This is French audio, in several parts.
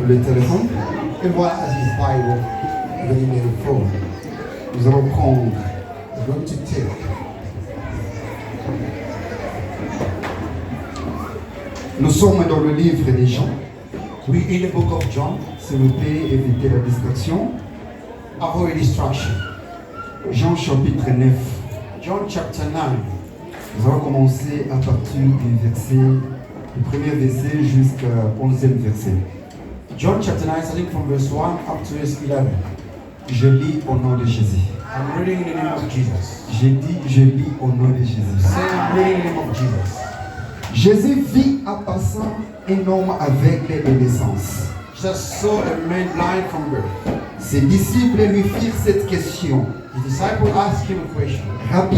le téléphone. Everyone has his Bible reading their phone. Nous allons prendre. We're going to take. Nous sommes dans le livre des Jean. We're in the book of John. S'il vous plaît, évitez la distraction. Avoid distraction. Jean chapitre 9. John chapter 9. Nous allons commencer à partir du premier verset jusqu'au 11e verset. John chapter 9, starting from verse 1 up to verse 11. Je lis au nom de Jésus. I'm reading in the name of Jesus. J'ai dit, je lis au nom de Jésus. Say, I'm reading in the name of Jesus. Jésus vit en passant un homme aveugle de naissance. Jesus saw a man blind from birth. Ses disciples lui firent cette question. The disciple asked him a question. Rabbi,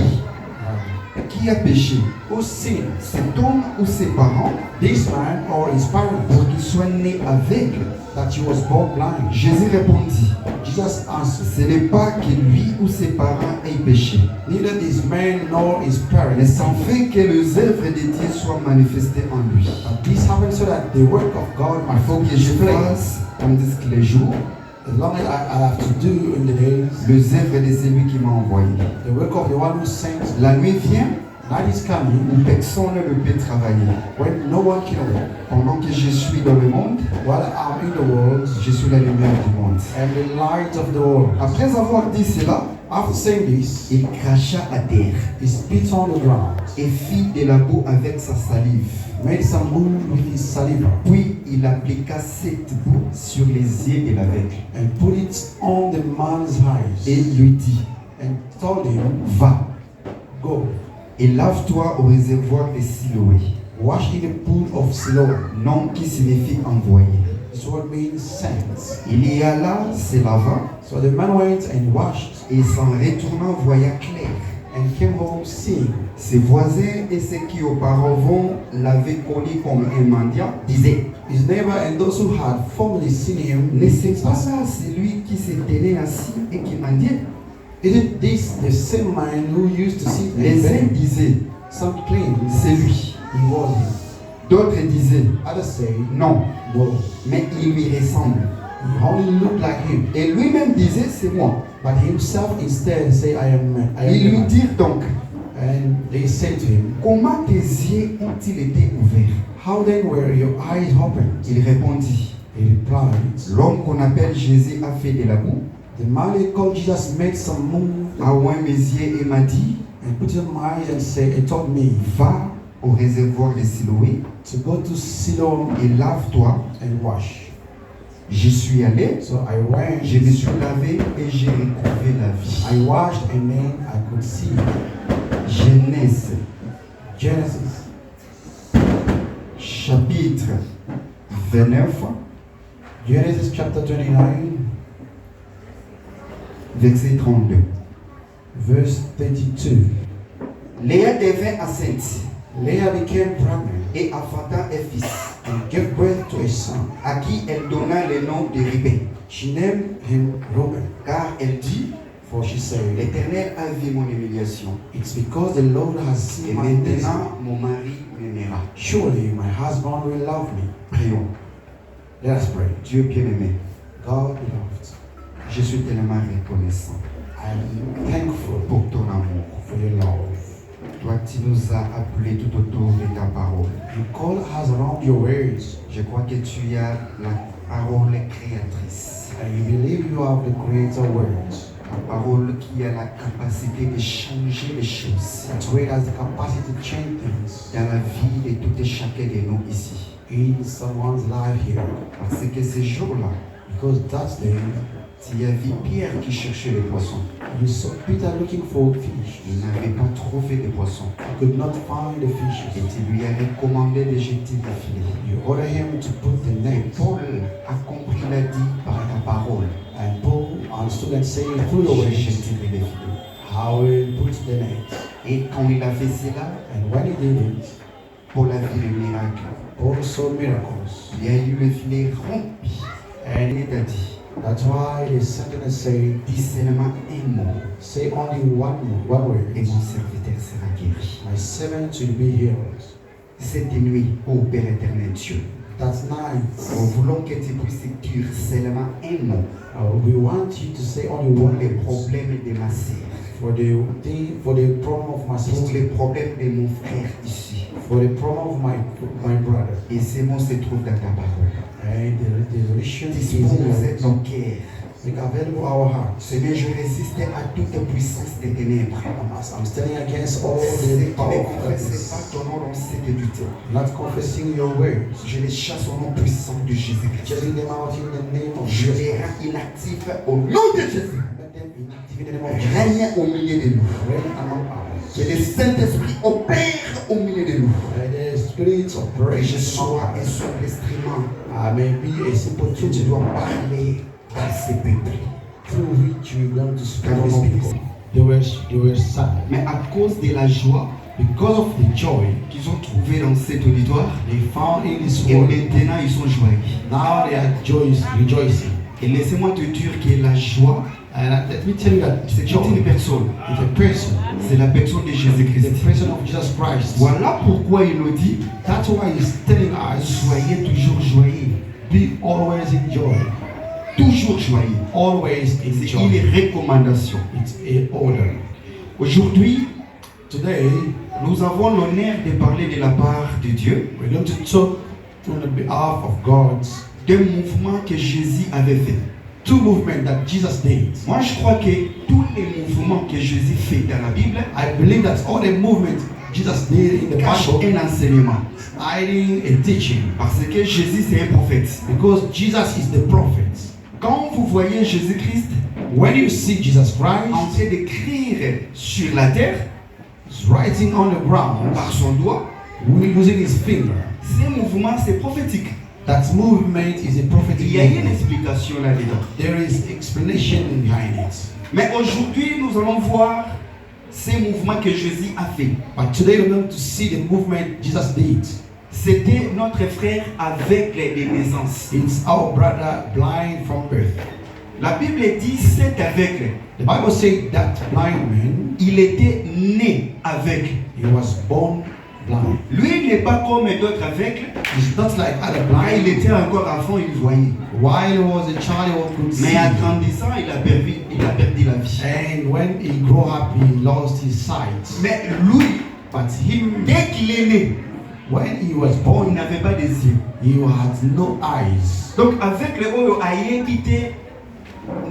qui a péché? Who sinned? Cet homme ou ses parents? This man or his parents? Pour qu'il soit né aveugle. That he was born blind. Jésus répondit. Jesus answered. Ce n'est pas que lui ou ses parents aient péché. Neither this man nor his parents. Mais sans fait que les œuvres de Dieu soient manifestées en lui. But this happened so that the work of God might Il faut que je fasse, tandis que les jours, as long as I have to do in the days, les œuvres de celui qui m'a envoyé. the work of the one who sent. La nuit vient Night is coming où personne ne peut travailler. when no one can work. Pendant que je suis dans le monde, While I'm in the world, je suis la lumière du monde. and the light of the world. Après avoir dit cela, After saying this, il cracha à terre he spit on the ground, et fit de la boue avec sa salive. made some moon with his saliva, Puis il appliqua cette boue sur les yeux de l'aveugle and put it on the man's et eyes, lui dit, and told him, va go, et lave-toi au réservoir de Siloé. wash in the pool of Siloam. Nom qui signifie envoyé. This word means sent. Il y alla, se lava, So the man went and washed, et s'en retournant voya clair. and came home seeing. Ses voisins et ceux qui auparavant l'avaient connu comme un mendiant disaient, His neighbor and those who had formerly seen him, n'est-ce pas ça celui qui se tenait assis et qui mendiait? isn't this the same man who used to sit and Les uns beg? disaient, Some claimed c'est lui. he was him. D'autres disaient, Others say, non, no, mais il lui ressemble. he only looked like him. Et lui-même disait, c'est moi. But himself instead say, I am Ils the lui man. dirent donc, And they said to him, comment tes yeux ont-ils été ouverts? how then were your eyes opened? Il répondit, He replied, l'homme qu'on appelle Jésus a fait de la boue, the man they called Jesus made some move a oint mes yeux et m'a dit, and put it on my eyes and said, and told me va au réservoir de Siloé to go to Siloam et lave-toi. and wash. J'y suis allé, So I went, je me suis lavé et j'ai retrouvé la vie. I washed, and then I could see. Genèse, Genesis chapitre 29, Genesis chapter 29, verset 32. verse 32. Léa devint enceinte Leah became pregnant et enfanta un fils, and gave birth to a son. à qui elle donna le nom de Rubén. She named him Reuben, Car elle dit, for she said, l'Éternel a vu mon humiliation, it's because the Lord has et seen my misery. maintenant mon mari m'aimera. Surely my husband will love me. Prions. Let us pray. Dieu bien-aimé, God beloved, je suis tellement reconnaissant I am thankful pour ton amour. for your love. Toi, tu nous as appelés tout autour de ta parole. You call us around your words, Je crois que tu as la parole créatrice. and you believe you have the creator words. La parole qui a la capacité de changer les choses That word has the capacity to change things dans la vie de tout et chacun de nous ici. in someone's life here. Parce que ce jour-là, Because that day, tu as vu Pierre qui cherchait les poissons. you saw Peter looking for fish. Il n'avait pas trouvé de poissons. He could not find the Et fishes. tu lui as recommandé de jeter le filet. You order him to put the Et net. Paul a compris, il a dit par ta parole, And Paul understood and said through the je words, jetterai les filets. how will put the net. Et quand il a fait cela, And when he did it, Paul a vu le miracle. Paul saw miracles. Il y a eu le filet rompu. And Il t'a dit, that's why the sentence say, dis seulement un mot say only one word, et mon serviteur sera guéri. my servant will be healed. Cette nuit, ô Père éternel Dieu, That's nice. Nous voulons que tu puisses dire seulement un mot We want you to say only pour one les word problèmes de ma sœur, for the problem of my pour sister, les problèmes de mon frère ici. for the problem of my brother. Et ces mots se trouvent dans ta parole. And the solution is in Dispose your nos cœurs. Make available our hearts. Seigneur, je résiste à toute puissance des ténèbres. I'm standing against all Ceux the qui power ne of confessent pas darkness, ton nom dans cette lutte. not confessing your words, Je les chasse au nom puissant de Jésus-Christ. chasing them out in the name of Je Jesus. les rends inactifs au nom de Jésus. Let them be inactive in the name of Jesus. Règne au milieu de nous. Reign among us. Que le Saint-Esprit opère au milieu de nous. Let the spirits of Que je praise sois un simple instrument. I may be a simple Que tu tool dois parler à ces peuples. through which you're going to speak to these people. They were sad. Mais à cause de la joie Because of the joy qu'ils ont trouvée dans cet auditoire, they found in this et world, maintenant ils sont joyeux. now they are rejoicing. Et laissez-moi te dire que la joie, And let me tell you that c'est joy une personne. is a person. C'est la personne de The Jésus-Christ. person of Jesus Christ. Voilà pourquoi il nous dit, That's why he's telling us, soyez toujours joyeux. be always in joy. Toujours joyeux. Always in C'est joy. une recommandation. It's a order. Aujourd'hui, Today, nous avons l'honneur de parler de la part de Dieu we're going to talk on the behalf of God's d'un mouvement que Jésus avait fait. two movements that Jesus did. Moi, je crois que tous les mouvements que Jésus fait dans la Bible I believe that all the movements Jesus did in the cachent Bible un enseignement. hiding a teaching, Parce que Jésus, c'est un prophète. because Jesus is the prophet. Quand vous voyez Jésus-Christ When you see Jesus en Christ train d'écrire sur la terre writing on the ground par son doigt, using his finger, ce mouvement, c'est prophétique. that movement is a prophetic Il y a une movement. explication là-dedans. There is explanation behind it. Mais aujourd'hui, nous allons voir ces mouvements que Jésus a fait. But today we're going to see the movement Jesus did. C'était notre frère aveugle de naissance. It's our brother blind from birth. La Bible dit cet aveugle, The Bible says that blind man, il était né aveugle. he was born blind. Lui n'est pas comme d'autres aveugles. He's not like other Quand il blind. était encore enfant, il voyait. While he was a child, he could see. Mais en grandissant, il a perdu la vie. And when he grew up, he lost his sight. Mais lui, But him, dès qu'il est né, when he was il born, n'avait pas des yeux. he had no eyes. Donc avec le oyo ayebite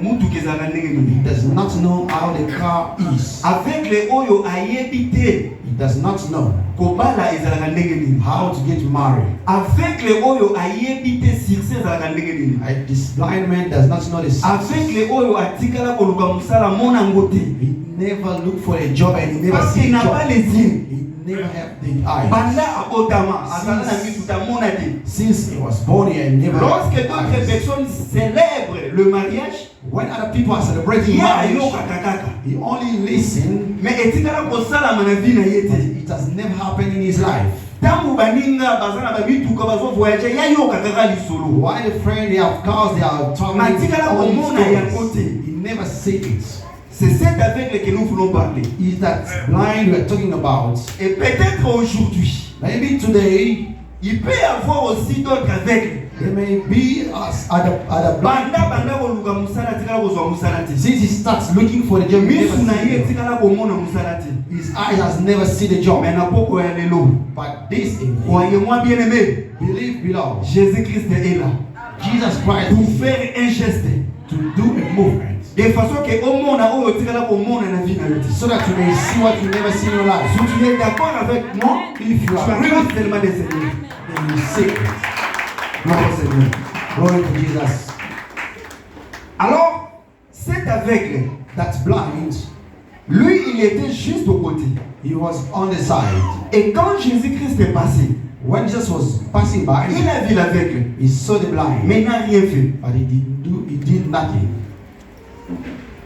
mutu kezala ndenge He nini. does not know how the car is. Avec le oyo ayebite He does not know kobala ezalaka ndenge nini. how to get married. Avec le oyo ayebite succès ezalaka ndenge nini. This blind man does not know the Avec le oyo atikala koluka mosala mona ngo te. He never looked for a job and he never Parce see qu'il a n'a pas job. les yeux. He never had the eyes. Banda abotama azala na mitu tamona te. Since he was born here, he never Lorsque had d'autres eyes. personnes célèbrent le mariage, When other people are celebrating ya marriage, ayokaka kaka. he only listen, Mais etikala kosalama na vie na ye but te. it has never happened in his life. Ntango baninga baza na babituka bazovoyage yayoka kaka lisolo. While the friend they have cars, they are traveling. Matikala all these komona yango stories. te. He never said it. C'est cet aveugle que nous voulons parler. Is that blind we are talking about? Et peut-être aujourd'hui, Maybe today il peut y avoir aussi d'autres aveugles. there may be us at the blind. Banda koluka musala tikala kozwa musala te. Since he starts looking for the job, he never Misu na ye see it. tikala komona musala te. His eyes has never seen the job. Mais na poko ya lelo. But this evening, Voyez-moi bien aimé, believe beloved, Jésus-Christ est là Jesus Christ pour is faire un geste. to do a movement De façon que omona oyo tikala komona na vie na yo te. so that you may see what you never see in your life. Si tu es d'accord avec moi, If you tu are as really tellement de Seigneur. then you see it. Gloire au Seigneur. Glory to Jesus. Alors, cet aveugle, That blind, lui, il était juste au côté. he was on the side. Et quand Jésus-Christ est passé, When Jesus was passing by, il a vu l'aveugle, he saw the blind, mais il n'a rien fait. but he did nothing.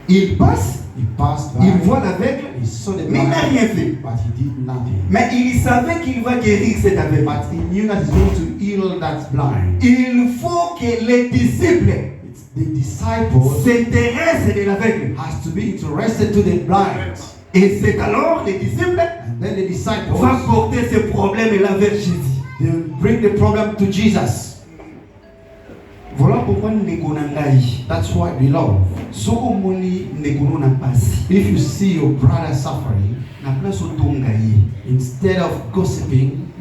Il passe, He passed by, il voit l'aveugle, he saw the mais il n'a blind, rien fait. but he did nothing. Mais il savait qu'il va guérir cet aveugle. But he knew that he's going to heal that blind. Il faut que les disciples It's the disciples s'intéressent de l'aveugle. has to be interested to the blind. Et c'est alors les disciples And then the disciples, vont porter ce problème-là vers Jésus. they bring the problem to Jesus. Voilà pourquoi nous ne That's why we love. If you see your brother suffering, instead of gossiping,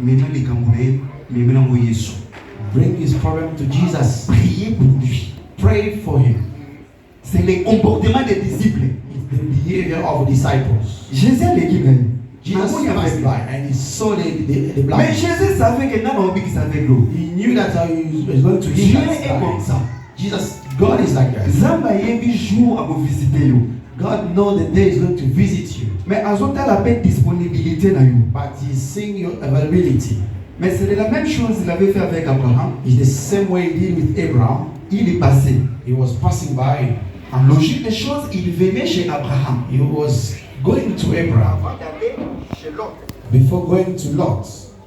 bring his problem to Jesus. Priez pour lui. Pray for him. C'est le comportement des disciples. It's the behavior of disciples. Jésus a l'équipe. Jesus was blind and he saw the blind. Mais Jésus savait que non, on savait l'eau. He knew that he was going to Dieu heal est comme ça. Jesus, God is like that. jour à vous visiter yo. God knows the day is going to visit you. Mais azota la paix disponibilité na yo. But he's seeing your availability. Mais c'est la même chose qu'il avait fait avec Abraham. It's the same way he did with Abraham. Il est passé. He was passing by. En logique des choses, il venait chez Abraham. He was going to Abraham. Avant d'aller chez Lot. Before going to Lot,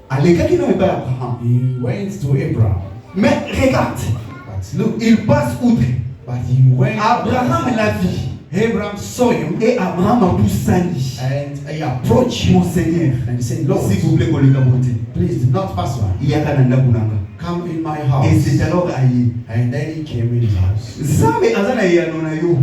À l'écart qui n'avait pas Abraham. he went to Abraham. Mais regarde, But look, il passe outre. but he went. Abraham l'a vu. Abraham saw him Et Abraham a tout sali. and he approached Mon him Seigneur, and he said, Lord, s'il vous plaît, koleka monte. please do not pass by. Il y a kananda bunanga. Come in my Et c'est house. alors aïe. And then he came in his house. Zambe azana yanona yo.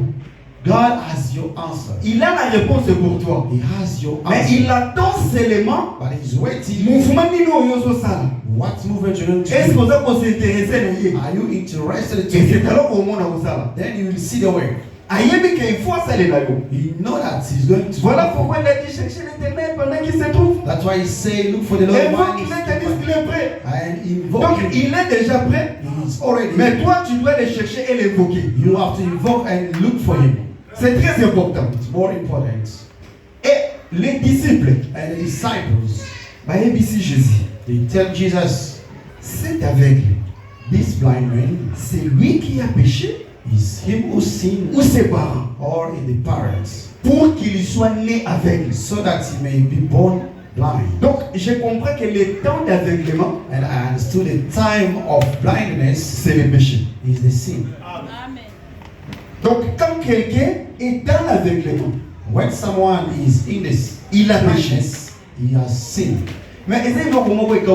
God has your answer. Il a la réponse pour toi. He has your Mais answer. il attend seulement But he's waiting. mouvement nino yozo sala. What movement you're going Est-ce to qu'on do? va s'intéresser na yé? Are you interested to Et c'est do? alors qu'on mona kosala. Then you will see the work. Ayebi qu'il faut saler la yo. He know that he's going to. Voilà pourquoi il a dit chercher l'éternel pendant qu'il se trouve. That's why he say, look for the Lord Et while faut he's qu'il te dise qu'il est prêt. and invoke Donc him. il est déjà prêt. He's already. Mais toi tu dois le chercher et l'évoquer. You have to invoke and look for him. C'est très important. It's more important. Et les disciples, And the disciples, bah ici Jésus, they tell Jesus, cet aveugle, this blind man c'est lui qui a péché is him who sinned ou ses parents or in the parents, pour qu'il soit né aveugle. so that he may be born blind. Donc je comprends que le temps d'aveuglement, And I understood the time of blindness c'est le péché. is the sin. Donc quand quelqu'un est dans l'aveuglement, When someone is in this il a péché. blindness, he has sinned. Mais essayez de voir comment vous êtes.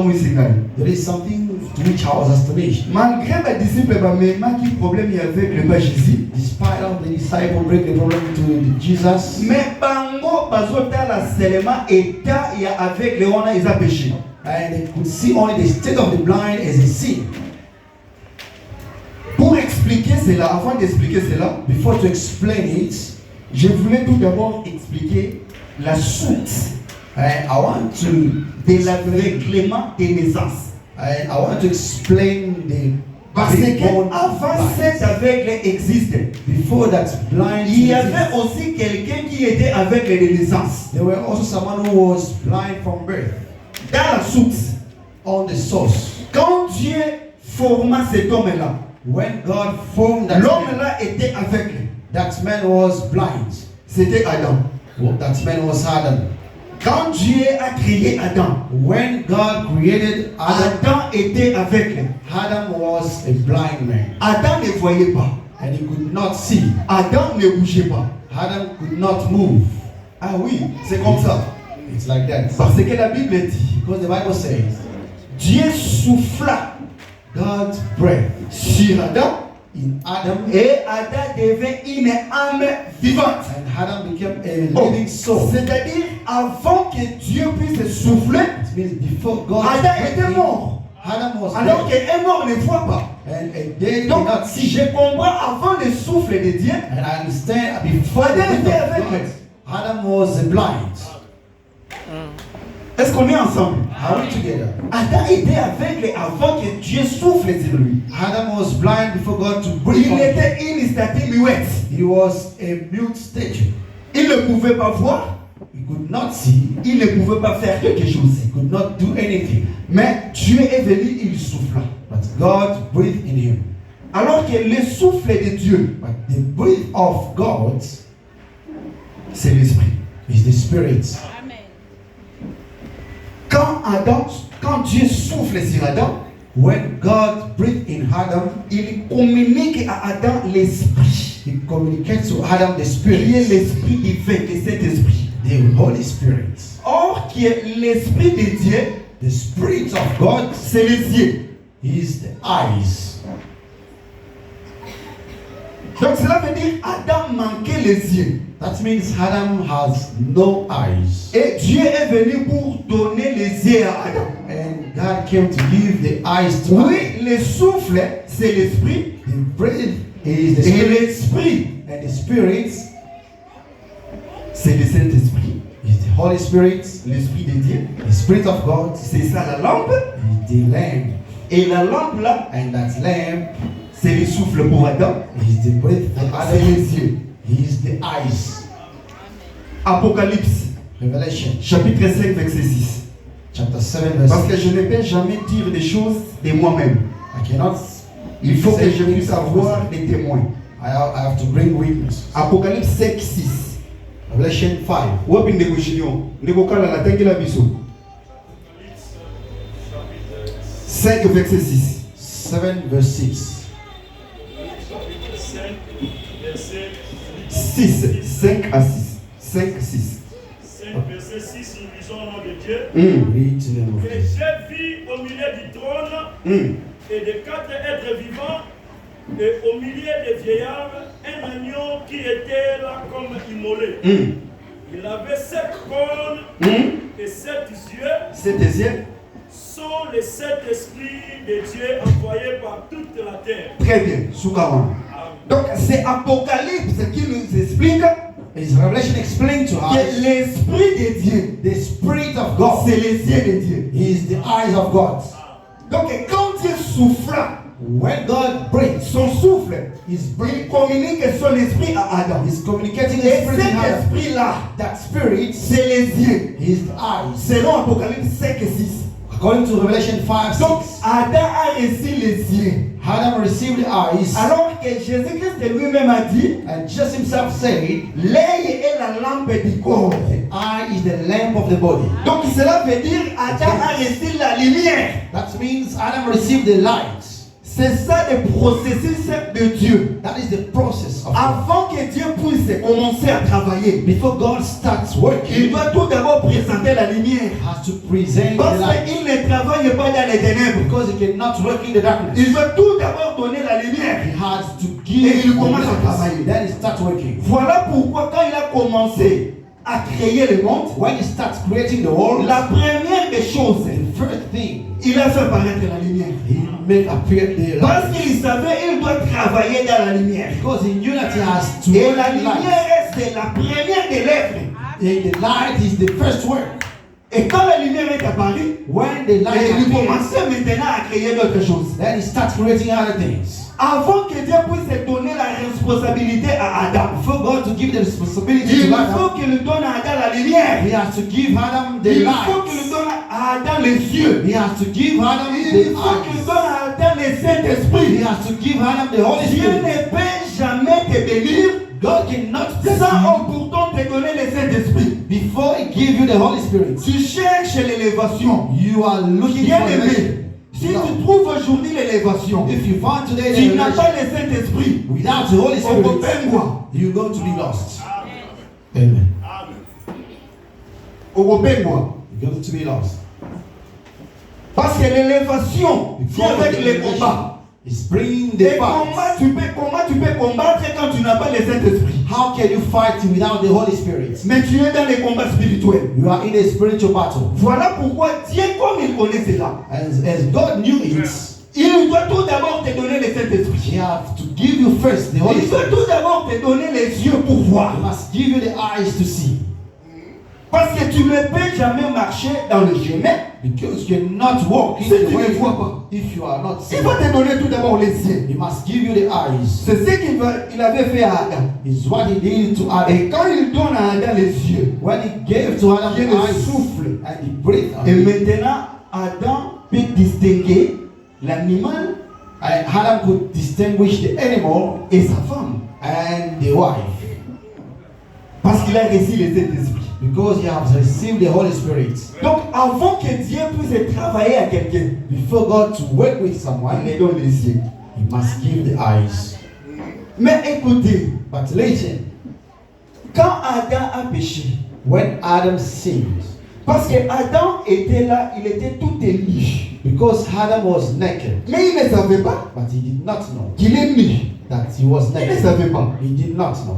There is something to which I was astonished. Malgré mes disciples, mais qui problème il y avait avec le pas Jésus. Despite of the disciple bring the problem to Jesus, Mais bango bazota la seulement état il y a avec les on a ils a péché. and they could see only the state of the blind as a sin. Pour expliquer cela, avant d'expliquer cela, Before to explain it, je voulais tout d'abord expliquer la source I want to de l'aveuglement de naissance. I want to explain the Parce being born que avant blind. cet aveugle existait, Before that blind, il y avait existed, aussi quelqu'un qui était aveugle de naissance. there were also someone who was blind from birth. Dans la source, On the source, quand Dieu forma cet homme-là, when God formed that man, l'homme-là était aveugle. that man was blind. C'était Adam. That man was Adam. Quand Dieu a créé Adam, When God created Adam, Adam était aveugle. Adam was a blind man Adam ne voyait pas. and he could not see. Adam ne bougeait pas. Adam could not move. Ah oui, c'est comme ça. It's like that. Parce que la Bible dit, Because the Bible says, Dieu souffla God breathed sur Adam in Adam et Adam devint une âme vivante. and Adam became a living soul. C'est-à-dire, avant que Dieu puisse souffler, It means before God Adam breathed était in, mort. Adam was Alors dead. qu'un mort ne voit pas. And a dead Donc, cannot si see. je comprends avant le souffle de Dieu, And I understand before the Adam breath était of aveugle. God, Adam was blind. Est-ce qu'on est ensemble? Are we together? Adam était aveugle avant que Dieu souffle sur lui. Adam was blind before God to breathe Il on him. était une statue muette. He was a mute statue. Il ne pouvait pas voir, He could not see. il ne pouvait pas faire quelque chose. He could not do anything. Mais Dieu est venu, il souffla. But God breathed in him. Alors que le souffle de Dieu, But the breath of God c'est l'esprit. is the spirit. Quand Dieu souffle sur Adam, When God breathed in Adam, il communique à Adam l'esprit. He communicates to Adam the Qui est spirit, l'esprit divin de cet esprit. the Holy Spirit. Or, qui est l'esprit de Dieu, The spirit of God c'est les yeux. is the eyes. Donc cela veut dire Adam manquait les yeux. That means Adam has no eyes. Et Dieu est venu pour donner les yeux à Adam. And God came to give the eyes to Oui, Adam. le souffle, c'est l'esprit. The breath is the Et spirit. l'esprit, And the spirit c'est le Saint-Esprit. is the Holy Spirit. L'esprit de Dieu. The Spirit of God C'est ça la lampe. is the lamp. Et la lampe là, And that lamp c'est le souffle pour Adam. is the breath for C'est Adam. les yeux. He is the eyes. Apocalypse, Revelation chapitre 5, verset 6. chapter 7 verse Parce que je ne peux jamais dire des choses de moi-même. I cannot. Il faut que je puisse avoir des témoins. I have to bring witnesses. Apocalypse 5, 6. Revelation 5. Wapi négociation. Négokala la tengi la biso. 5, verset 6. 7 verse 6. 6, 5 à 6. 5, 6. 5, verset 6, nous lisons au nom de Dieu. Read to them of Et this. j'ai vu au milieu du trône et des 4 êtres vivants, et au milieu des vieillards, un agneau qui était là comme immolé. Il avait 7 cornes et 7 yeux. C'est deuxième. Sont les 7 esprits de Dieu envoyés par toute la terre. Très bien. Soukawan. Donc c'est Apocalypse qui nous explique Is Revelation explained to us que l'esprit de Dieu, the Spirit of God c'est les yeux de Dieu. is the eyes of God. Donc quand Dieu souffla, When God breathes, son souffle, His il breath communique son esprit à Adam. is communicating Et the Spirit in cet Adam. esprit-là, That Spirit c'est les yeux. is the eyes. Selon Apocalypse 5 et 6. According to Revelation 5, Donc 6, Adam a reçu les yeux. Adam received the eyes, Alors que Jésus-Christ lui-même a dit, and just himself said, l'œil est la lampe du corps. the eye is the lamp of the body. Donc cela veut dire Adam a reçu la lumière. That means Adam received the light. C'est ça le processus de Dieu. That is the process of God. Avant que Dieu puisse commencer à travailler, Before God starts il working, doit tout d'abord présenter la lumière. He has to present the Parce light. qu'il ne travaille pas dans les ténèbres. Because he cannot work in the darkness. Il doit tout d'abord donner la lumière. He has to Et give il the commence à light. travailler. Then he starts working. Voilà pourquoi quand il a commencé à créer le monde, When he starts creating the world, la première des choses, the first thing il a fait paraître la lumière. he made appear the Parce light. qu'il savait qu'il doit travailler dans la lumière. Because he knew that he has to Et work la in light. lumière, c'est la première des lèvres. And the light is the first work. Et quand la lumière est apparue, When the light il appears, commençait maintenant à créer d'autres choses. then he starts creating other things. Avant que Dieu puisse donner la responsabilité à Adam, For God to give the responsibility il to faut Adam, qu'il donne à Adam la lumière. he has to give Adam the Il faut qu'il light. donne à Adam les yeux. He has to give Adam Il the faut qu'il eyes. donne à Adam le He Saint-Esprit. has to give Adam the Holy Dieu Spirit. ne peut jamais te bénir God cannot bless sans you pourtant te donner le Saint-Esprit. before He give you the Holy Spirit. Tu cherches l'élévation. You are looking Bien for aimé, elevation. si tu trouves aujourd'hui l'élévation, If you find today the tu n'as pas revelation le Saint-Esprit, without the Holy on Spirit, peut pas moi. you're going to be lost. Amen. On peut moi. You're going to be lost. Parce que l'élévation vient avec les combats. It's bringing the Et comment fight. tu peux combattre quand tu n'as pas le Saint-Esprit? How can you fight without the Holy Spirit? Mais tu es dans les combats spirituels. You are in a spiritual battle. Voilà pourquoi Dieu, comme il connaît cela, As God knew it, il doit tout d'abord te donner le Saint-Esprit. He has to give you first the Holy Il doit Spirit. tout d'abord te donner les yeux pour He voir. must give you the eyes to see. Parce que tu ne peux jamais marcher dans le chemin Because you cannot walk in si tu the ne way vois pas. if you are not Il seeing. va te donner tout d'abord les yeux. He must give you the eyes. C'est ce qu'il avait fait à Adam. It's what he did to Adam. Et quand il donne à Adam les yeux, When he gave to Adam Dieu the le eyes souffle. and he breathed on Et him, maintenant, Adam peut distinguer l'animal and Adam could distinguish the animal et sa femme. and the wife. Parce qu'il a reçu le Saint-Esprit. Because he has received the Holy Spirit. Donc, avant que Dieu puisse travailler à quelqu'un, Before God to work with il someone, lui donne les yeux. he must give the eyes. Mais écoutez, But later, quand Adam a péché, when Adam sinned, parce que Adam était là, il était tout élu. Because Adam was naked. Mais il ne savait pas But he did not know qu'il est nu. that he was Il ne naked. savait pas. He did not know.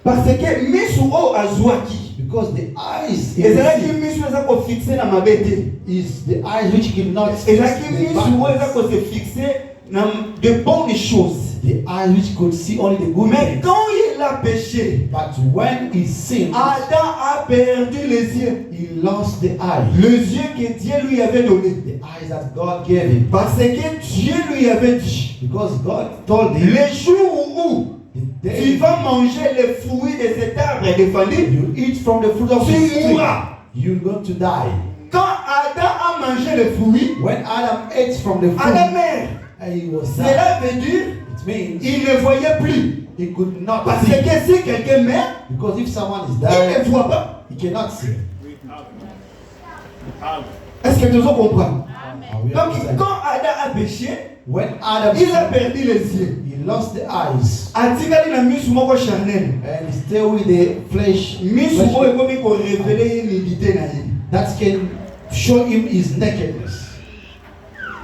Parce que misu o azwaki. Because the eyes Ezalaki misu eza ko fixer na mabete. is the eyes which cannot Ezalaki misu o eza ko se fixer na de bonnes choses. the eyes which could see only the good Mais things. quand il a péché, But when he sinned, Adam a perdu les yeux. he lost the eyes. Les yeux que Dieu lui avait donnés. The eyes that God gave him. Parce que Dieu lui avait dit, Because God told him, le jour où the tu day vas manger les fruits de cet arbre défendu, you eat from the fruit of the tu tree, mourras. you're going to die. Quand Adam a mangé les fruits, When Adam ate from the fruit, Adam meurt. and he was sad, Cela veut dire it means il ne voyait plus. he could not Parce see. que si quelqu'un meurt, Because if someone is il dying, ne voit pas. he cannot see. Est-ce que tu comprends? Are we Donc understand? quand Adam a péché, When Adam il a sinned, perdu les yeux. he lost the eyes Atikali na misu moko charnel. and he stay with the flesh, Misu flesh oyo ekomi ko révéler nudité na ye. that can show him his nakedness.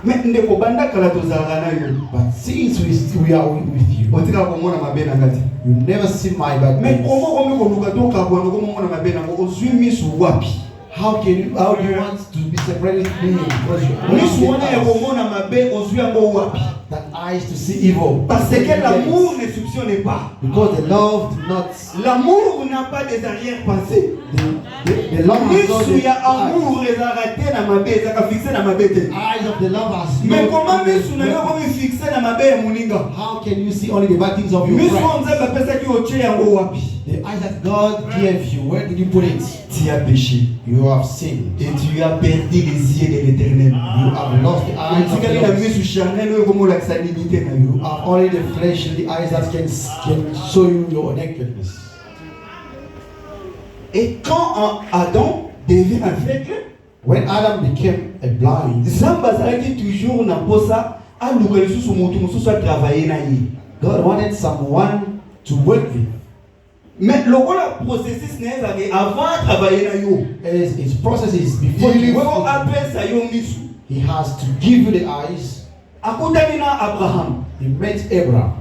Mais ndeko banda kala tozalaka na yo. But since we are with you, Otika komona mabe na ngati. you never see my bad Mais deeds. komo komi koluka to kabwana komona mabe na ngo ozwi misu wapi? How do you want to be separated from me? Because you Misu wana ya eyes, komona mabe ozwi yango wapi? that eyes to see evil. Parce que l'amour ne soupçonne pas. Because the love do not, L'amour n'a pas des arrière-pensées. the love has not Misu ya the amour ezalaka te na mabe ezalaka fixe na mabe te. eyes of the love has Mais no. comment misu na yo komi fixe na mabe ya moninga? How can you see only the bad things of your Misu friend? oyo nzambe apesaki otie yango wapi? The eyes that God gave you, where did you put it? Tu as péché You have sinned. et tu as perdu les yeux de l'éternel. You have lost the eyes of Otikali the na Lord. misu charnel oyo komolakisa nudité na You yo. have only the flesh and the eyes that can show you your nakedness. Et quand Adam devient aveugle, When Adam became a blind, Nzambe azalaki toujours na posa aluka lisusu motu mosusu atravaille na ye. God wanted someone to work with. Mais lokola processus na ezalaki avant atravaille na yo, As his process is before il you faut work with, apesa yo misu. he has to give you the eyes. Akutani na Abraham, He met Abraham.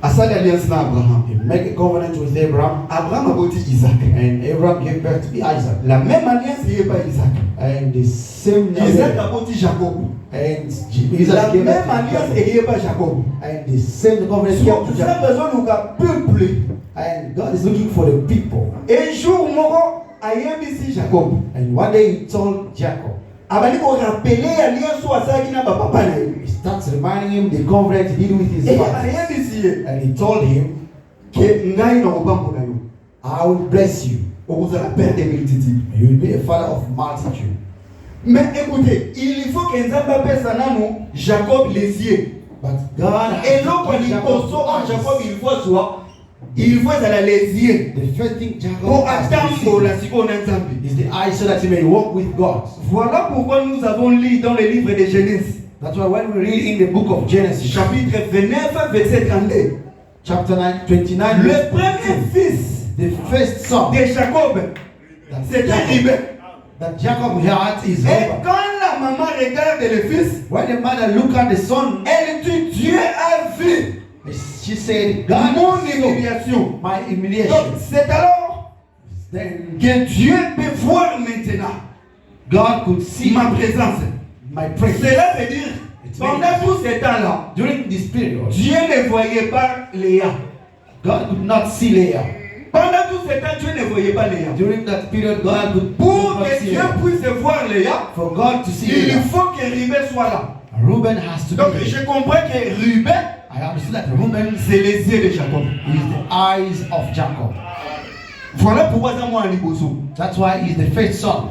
asali alliance na Abraham. He made a covenant with Abraham, Abraham aboti Isaac. and Abraham gave birth to Isaac. La même alliance n'est pas Isaac. And the same Isaac aboti Jacob. and La Isaac gave même birth to alliance Jacob. n'est pas Jacob. And the same covenant So, gave to Jacob. Nzambe azoluka peuple. And God is looking for the people. Un jour moko ayebisi Jacob. And one day he told Jacob, Abali ko rappeler alliance oyo asalaki na bapapa na ye. he starts reminding him the covenant he did with his Et father. ayebisi ye And he told him, ke ngai na kobambola yo. I will bless you. Okozala père des multitudes. You will be a father of multitude. Mais écoutez, il faut que Nzambe apesa nanu Jacob les yeux. But God has Eloko given Jacob liboso oyo Jacob eyes. il faut ezala les yeux. The first thing Jacob Po has to atambola sikoyo na Nzambe. see is the eyes so that he may walk with God. Voilà pourquoi nous avons lu dans le livre de Genèse, That's why when we read in the book of Genesis, chapitre 29, verset 32, chapter 29, le verse premier 22, fils the first son de Jacob, that c'était Jacob, Reuben. that Jacob had is Et Reuben. quand la maman regarde le fils, When the mother looked at the son, elle dit Dieu a vu she said, God mon saw humiliation. my Donc humiliation. c'est alors Then que Dieu peut voir maintenant God could see ma présence. my presence. Cela veut dire, pendant tout ce temps-là, During this period, Dieu ne voyait pas Léa. God could not see Leah. Pendant tout ce temps, Dieu ne voyait pas Léa. During that period, God could Pour not que see Dieu Leah. puisse voir Léa, For God to see il Leah, faut que Reuben soit là. Reuben has to Donc be je there. comprends que Reuben, I understood that Reuben c'est les yeux de Jacob. is the eyes of Jacob. Voilà pourquoi ça moi en liboso. That's why he's the first son.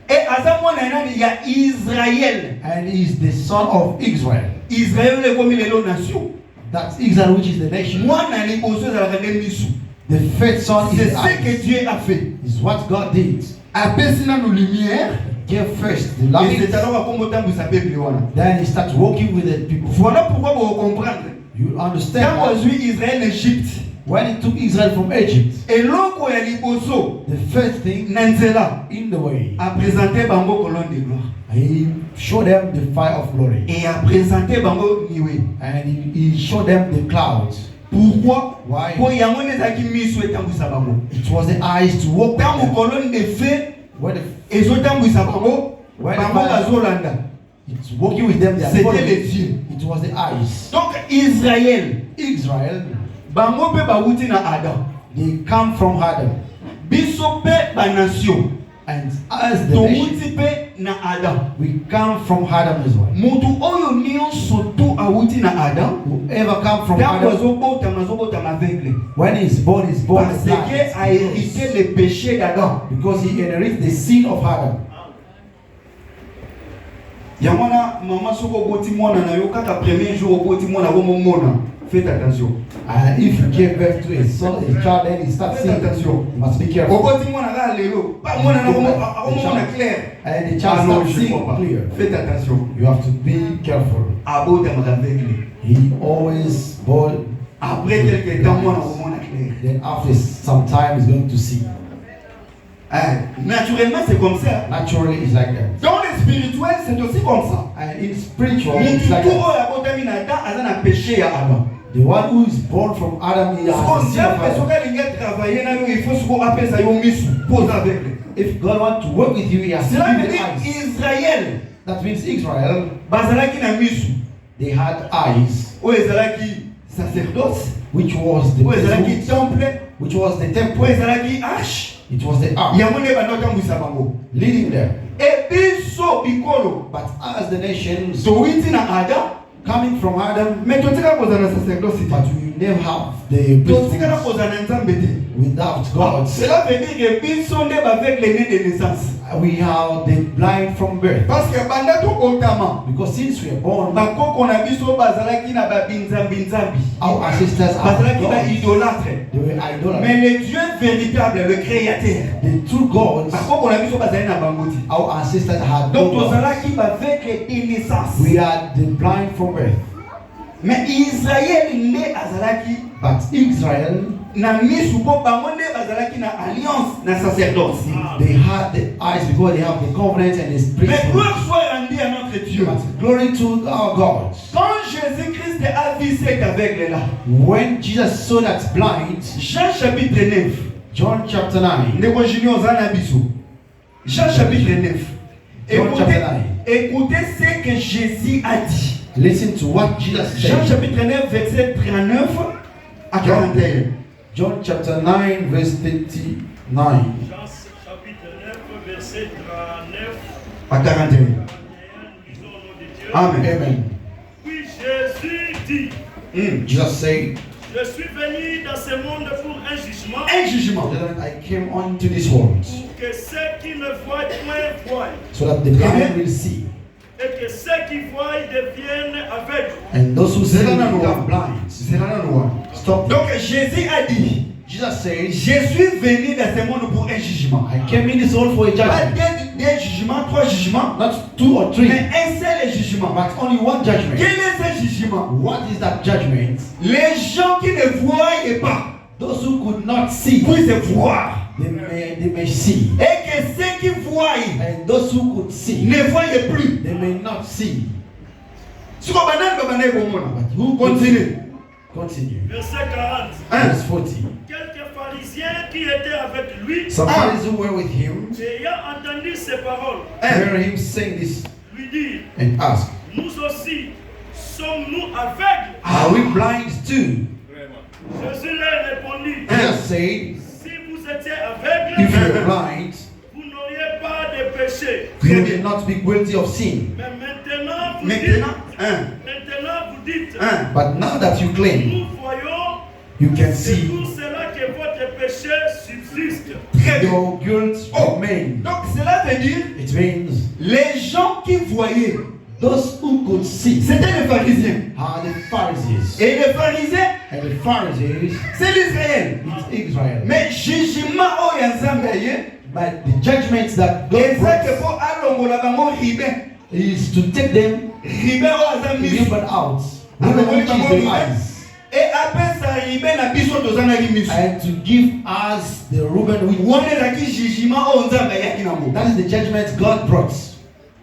Et à ça moi il y a Israël. And he's the son of Israel. Israël est comme les nation. That's Israel, which is the nation. Moi na liboso za la misu. The first son C'est is ce eyes. que Dieu a fait. Is what God did. Apesina nos lumière. Give first the Et light. c'est alors qu'on tombe sa peuple wana. Then he starts walking with the people. Voilà pourquoi vous comprendre. You understand Quand that on suit Israël en Égypte, when he took Israel from Egypt, et l'oko ya liboso the first thing na nzela in the way, a présenté bango colonne de gloire. He showed them the fire of glory. Et a présenté bango niwe. And he showed them the clouds. Pourquoi? Why? Pour yango nezaki miso etambwisa bango. It was the eyes to walk with Tango them. colonne de feu When ezotambwisa bango, Why? bango bazolanda. it's walking with them, they are C'était following. les yeux. It was the eyes. Donc Israël, Israel, bango pe bauti na Adam. they come from Adam. Biso pe ba nation. And as the nation, Touti pe na Adam. we come from Adam as well. Mutu oyo nyonso tu awuti na Adam. Whoever come from Tango Adam, azobota aveugle. when he's born Parce blind. que a hérité le péché d'Adam. Because he inherits the sin of Adam. Yamwana mama soko boti mwana na yo kaka premier jour boti mwana bomo mona. Faites attention. And if you give birth to a son, a child, then he starts Faites sinning. attention. You must be careful. Boti mwana ga lelo. Pas mwana na mona clair. And the child non, starts je crois seeing pas. clear. Faites attention. You have to be careful. Abota aveugle. He always born. Après quelques temps mwana mona clair. Then after some time, he's going to see. Naturellement c'est comme ça. Naturally, it's like that. Dans le spirituel c'est aussi comme ça. And in spiritual, Mutu it's like tu that. oyo abotami na Adam aza na péché ya Adam. The one who is born from Adam, he has Soko the sin of nzambe soki Adam. alingi travailler na yo il faut soko apesa yo misu pose aveugle. If God wants to work with you, he has to Cela give veut you dire eyes. Israël That means Israel, bazalaki na misu they had eyes, oyo ezalaki sacerdoce which was the oyo ezalaki priesthood, temple which was the oyo temple. ezalaki arche It was the ark yango nde banda otambwisa bango leading them. e biso bikolo But as the nations towiti na Adam coming from Adam, me totika kozala na sacerdoce but te we never have the totika na priesthood kozala na nzambe te. without God. Cela veut dire que biso nde baveugle né de naissance We are the blind from birth. parce que banda tokotama Because since we are born, bakoko na biso bazalaki na babinzambi our ancestors are bazalaki ba gods. idolâtre. They were idolaters. Mais le Dieu véritable, le créateur, The true gods, bakoko na biso bazali na bango te. our ancestors had Donc no gods. tozalaki baveugle de naissance. We are the blind from birth. Mais Israël nde azalaki But Israel, na misu po bango nde bazalaki na alliance na sacerdoce. they had the eyes because they have the covenant and the Mais priesthood. gloire soit rendue à notre Dieu. But glory to our God. Quand Jésus-Christ a vu cet aveugle là, When Jesus saw that blind, Jean chapitre 9, John chapter 9, ndeko junior zana biso. Jean chapitre 9. John chapter 9. Écoutez ce que Jésus a dit. Listen to what Jesus Jean said. chapitre 9, verset 39 à 41. John chapter 9, verse 39. Jean chapitre 9, verset 39 À 41. disons au nom de Dieu. Amen. Amen. Puis Jésus dit, Jesus said, je suis venu dans ce monde pour un jugement, Un jugement. I came onto this world pour que ceux qui ne voient point voient, so that the blind will see, et que ceux qui voient deviennent aveugles. and those who see C'est will là, become blind. C'est là la loi. Stop. Donc Jésus a dit, Jesus says, je suis venu dans ce monde pour un jugement. I came in this world for a Pas judgment. deux jugements, trois jugements, Not two or three, mais un seul jugement. but only one judgment. Quel est ce jugement? What is that judgment? Les gens qui ne voyaient pas Those who could not see, puissent voir. they may see. Et que ceux qui voient And those who could see, ne voyaient plus. they may not see. Ce qu'on va dire, But who continue. Continue. Verset 40. Verse 40. Quelques pharisiens qui étaient avec lui, Some Pharisees who were with him ayant entendu ces paroles, heard him saying this lui dirent, and asked, nous aussi sommes-nous aveugles? are we blind too? Jésus leur répondit, Jesus said, si vous étiez if you aveugles, are blind, vous n'auriez pas de péché. you will not be guilty of sin. Mais maintenant vous Maintenant, maintenant vous dites, But now that you claim, nous voyons, you can c'est see pour cela que votre péché subsiste. très bien. your guilt remain. Donc cela veut dire, It means les gens qui voyaient, those who could see c'était les pharisiens. are the Pharisees. Et les pharisiens, And the Pharisees, c'est l'Israël. it's Israel. Mais jugement oyo ya Nzambe aye, But the judgments that God ezake brought po alongola bango ribe. is to take them Ribe oyo aza miso. given out, which is the eyes, Et apesa ribe na biso tozanaki miso. and to give us the Reuben which Wana ezalaki jugement oyo Nzambe ayaki nango. that is the judgment God brought.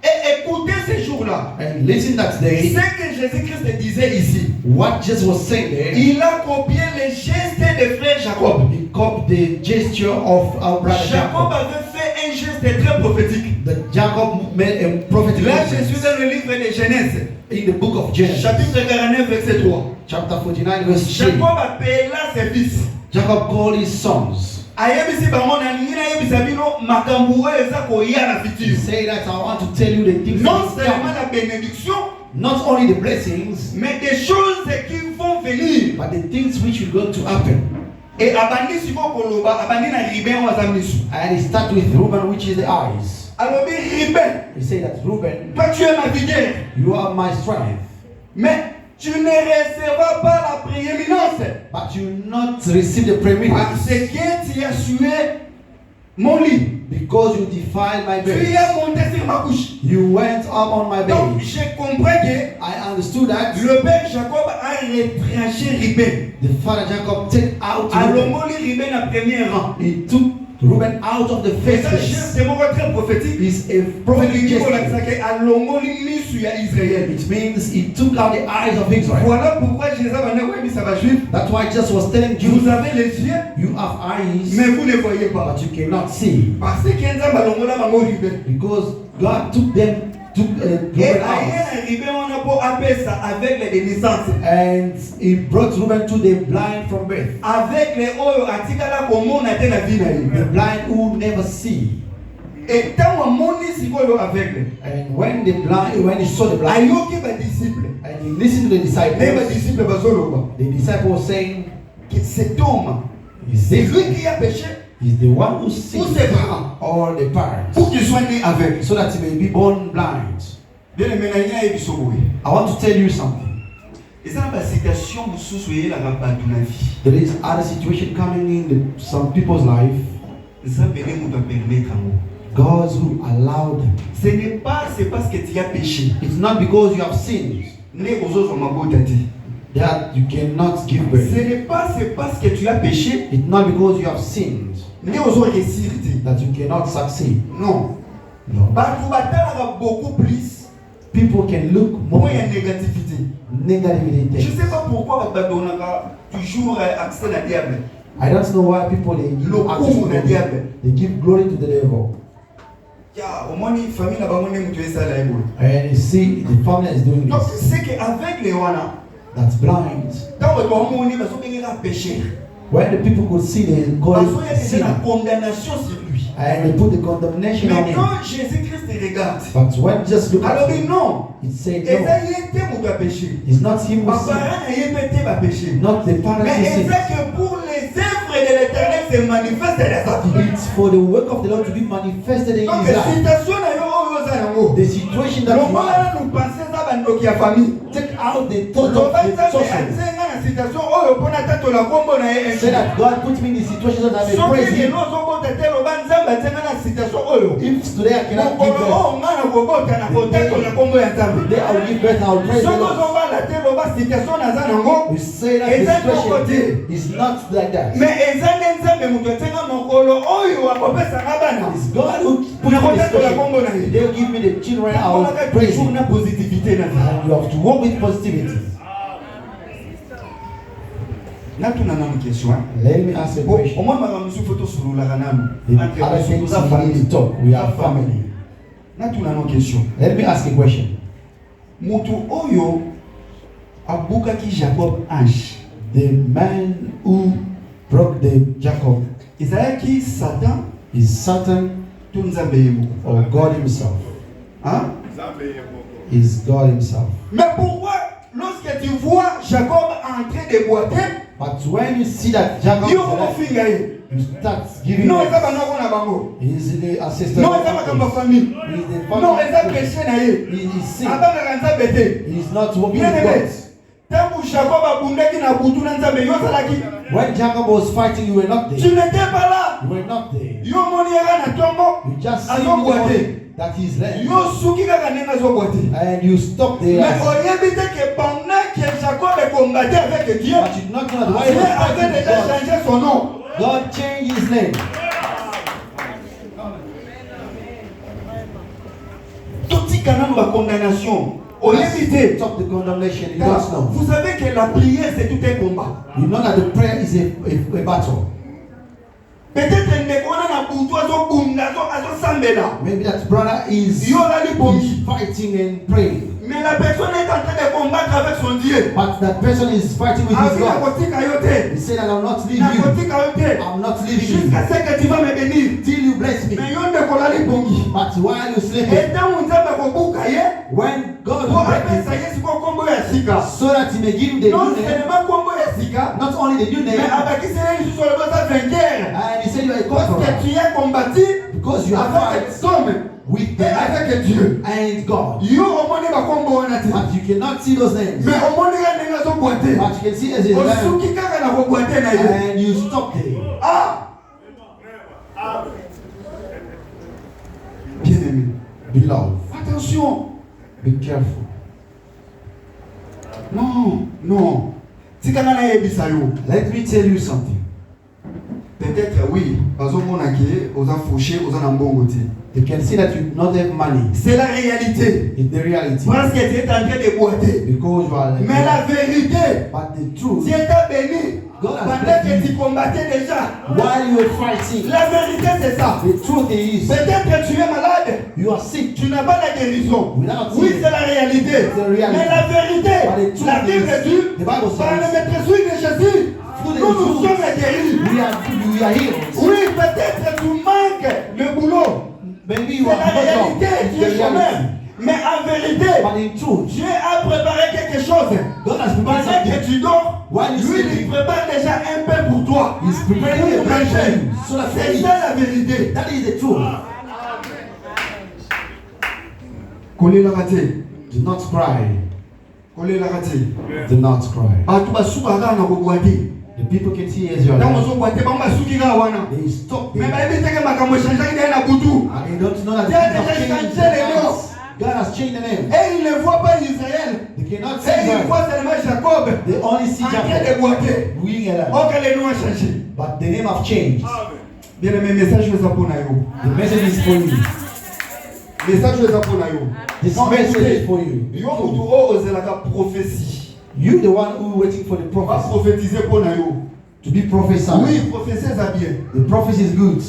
Et écoutez ces jours-là. And listen that day. Ce que Jésus-Christ disait ici. What Jesus was saying there. Il a copié les gestes de frère Jacob. He copied the gesture of our brother Jacob Jacob. avait fait un geste très prophétique. That Jacob made a prophetic Là, je suis movement. dans le livre de Genèse. In the book of Genesis, Chapitre 49, verset 3. chapter 49, verse 3. Jacob appela ses fils. Jacob called his sons. Ayebisi bango na nini ayebisa bino makambo oyo eza koya na He futur. said that I want to tell you the things Non that seulement come. la bénédiction, Not only the blessings, mais des choses qui vont venir. but the things which are going to happen. Et abandi siko koloba, abandi na Ruben wa zamisu. And he starts with Reuben, which is the eyes. Alobi Ruben, He said that Reuben, toi tu es ma vigueur, you are my strength, mais tu ne recevras pas la prééminence. but you will not receive the preeminence Parce que tu as sué mon lit. because you defiled my Tu bed. as monté sur ma couche. You went up on my Donc bed. je comprends que I understood that le père Jacob a retranché Ruben. the father Jacob took out Reuben. Alongoli Ruben à premier rang. He took Reuben out of the Et first ça, place. c'est mon très prophétique. It's a prophetic gesture. Alongoli lisu ya Israël. It means he took out the eyes of Israel. Voilà pourquoi Jésus a dit ça va juif. That's why Jesus was telling Vous you, avez les yeux, you have eyes, mais vous ne voyez pas. but you cannot see. Parce que Nzambe alongola bango Ruben. Because God took them, took Et Reuben out. ailleurs Ruben on a pour appeler ça avec les naissances. And he brought Reuben to the blind from birth. Avec les oyo atikala komona te na vie na ye. The blind who never see. Et tant amoni sikoyo aveugle. And when he saw the blind, Ayoki ba disciple. and he listened to the Les ba disciples, disciple bazoloba. the disciple was saying, Que cet homme, c'est c'est lui qui a péché He's the one who ou sees ses parents all the parents, pour qu'il soit né aveugle. so that he may be born blind. Bien aimé na ina ebiso boye. I want to tell you something. Eza ba situation mususu yela batu na vie. There is other situation coming in some people's life. Nzambe ne mutu permettre ngo. God who allowed them. Ce n'est pas c'est parce que tu as péché. It's not because you have sinned Ne ozo mabota te. that you cannot give Ce birth. n'est pas c'est parce que tu as péché. It's not because you have sinned Ne ozo réussir te. that you cannot succeed. Non. No. Batu batala beaucoup plus People can look more moins ya négativité. negativity. Je sais pas pourquoi batu donaka toujours accès à diable. I don't know why people they give Le access to coup na the diable. devil. They give glory to the devil. Ya omoni famille na bango ne mutu esala ebo. And you see the family is doing Donc this. c'est que avec les wana That's blind. tant que toi omoni baso bengeka péché. When the people could see, they call Baso ya it c'est la sin. condamnation sur lui. And they put the condemnation on Mais him. quand Jésus-Christ regarde, But when just look alors at il him, non. it said Et ça no. y était mon péché. It's not him who Ma sinned. parent a pété ma péché. Not the parents Mais who c'est sinned. que pour les œuvres de l'éternel se manifestent dans sa vie. It's for the work of the Lord to be manifested in Donc his life. citation na yo oyo za yango. The situation that you Longwa have, nous penser ça bandoki ya famille. take out the thought of Loba the nzambe social. atenga na citation oyo mpona tatola kombo na ye. Say that God put me in the situation that I may Soki praise him. lelo ozobota te loba nzambe atenga na citation oyo. If today I cannot give Mokolo birth, oyo nga na kobota na kotatola kombo ya nzambe. today I will give birth, I will praise the Soki Lord. ozobala te loba citation naza nango. We say that the situation is not like that. Mais eza nde nzambe moto atenga mokolo oyo akopesanga bana. It's God who put me in this situation. They'll give me the children, I will praise toujours him. na positivité na vie. And you have to walk with positivity. natuna nanu question Let me ask a question. omoi makambo mosusu fo tosololaka nanu The other things we need to talk. We are family. natuna nanu question Let me ask a question. moto oyo abukaki Jacob ange The man who broke the Jacob ezalaki Satan is Satan to nzambe ye moko or God himself? hein? Is God himself. Mais pourquoi lorsque tu vois Jacob en train de boiter But when you see that Jacob is yo alive, kofinga ye you start giving non him. eza banoko na bango He's the assistant. non eza makambo ya famille He's the non eza family. péché na ye He is sick. abangaka nzambe te He's not working bien with aimé God. ntango Jacob abundaki na butu na nzambe yo ozalaki When Jacob was fighting, you were not tu there. n'étais pas là You were not there. yo moni yaka na ntongo You just see azobwate that he's there. yo suki kaka ndenge azobwate And you stop there. mais oyebi te ke pendant que Jacob combattait avec Dieu But you did not know that while he Dieu was avait fighting with déjà God, changé son nom God changed his name. toti la condamnation. On évite. Stop the condemnation. You don't know. Vous savez que la prière c'est tout un combat. You know that the prayer is a battle. Peut-être que maybe that brother is fighting and praying. Mais la personne est en train de combattre avec son Dieu. But that person is fighting with his God. He said that I'll not leave you. I'm not leaving you. Jusqu'à ce que tu vas me bénir. Till you bless me. Mais yon de kolali bongi. But while you sleeping, when God will break it, so that he may give the new name, not only the new name, and he said you are a conqueror because you are fight with the Dieu and God. But you cannot see those names. But you can see as a lamb, and you stop there. Bien-aimé, Beloved, attention. be careful. Non. Let me tell you something. Peut-être oui, You can see that you not have money. c'est la réalité. It's the reality. Parce que tu es en train de boiter. Because you are like Mais la vérité, but the truth, Dieu t'a béni. God has Pendant blessed que you. tu combattais déjà. While you are fighting, La vérité c'est ça. the truth is Peut-être que tu es malade. you are sick. Tu n'as pas la guérison. Without Oui, healing. c'est la réalité. It's the reality. Mais la vérité, But the truth la Bible is, dit, the Bible par le says, maître de Jésus, through the nous truth, sommes guéris. we are healed. Oui, peut-être tu manques le boulot. Maybe C'est you are la not wrong. réalité, It's tu the es chômeur. reality. Mais en vérité, But in truth, Dieu a préparé quelque chose. God has prepared Pendant que something. tu dors, While you lui, il sleep, prépare déjà un pain pour toi. He's preparing a Pour bread for manger. you. So that C'est you ça la vérité. that is the truth. Collez la raté. Do not cry. Collez la raté. Do not cry. Ah, tu vas souka na boboati. The people can see as you are Dans lying. mon boîte, bamba souki ga wana. They stop Mais there. bah évite que ma kamo change na butu. And they don't know that Dieu a things have déjà changed changé les the noms. names. God has changed the name. Et il ne voit pas Israël. They cannot Et see il God. voit seulement Jacob. They only see En train de Jacob boiter. doing a Oh, lie. que les noms ont changé. But the name have changed. Bien aimé, message je pour na yo. The message is for you. Message je pour na yo. This Non, message écoutez, is for you. yo mutu o ozelaka prophétie. You the one who waiting for the Pas prophecy prophétiser pour na yo. to be prophesied. Oui, prophétiser ça bien. The prophecy is good.